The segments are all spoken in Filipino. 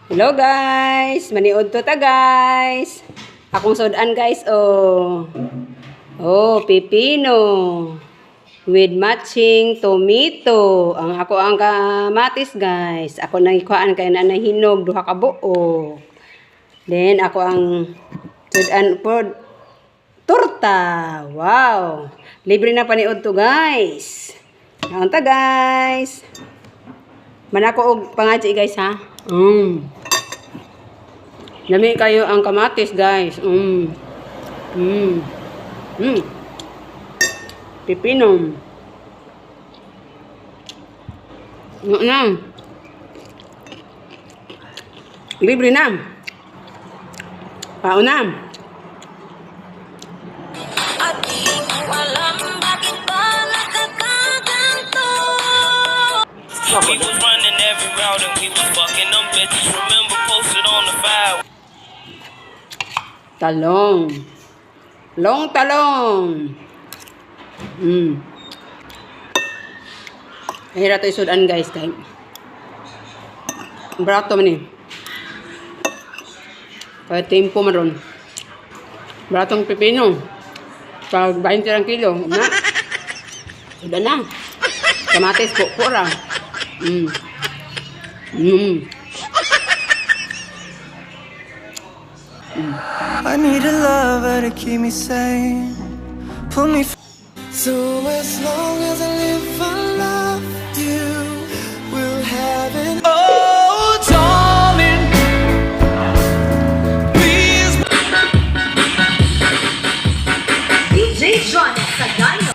Hello guys, maniud to ta guys. Akong sudan guys pipino with matching tomato. Ang kamatis guys. Ako nang ikuan kay na hinog duha ka buok. Then ako ang sudan po torta. Wow. Libre na paniud to guys. Naon ta guys. Manako og pangaci guys ha. Lami kayo ang kamatis, guys. Pipino. Na. Libre na. Pao na. We was running every route and we was fucking them bitches. Remember posted on the file. Talong. Talong. Mahirap ito isudan guys. Barato man eh. Kaya tempo man ron. Baratong pipino. Pag 20 lang kilo. Na. Sudan na. Kamatis po. Pura. I need a lover to keep me sane. Pull me. So as long as I live, I love you. We'll have it. Oh, darling, please. DJ John Sagano.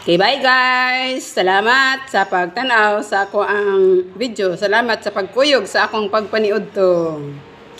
Okay, bye guys. Salamat sa pagtanaw sa ako ang video. Salamat sa pagkuyog sa akong pagpaniud to.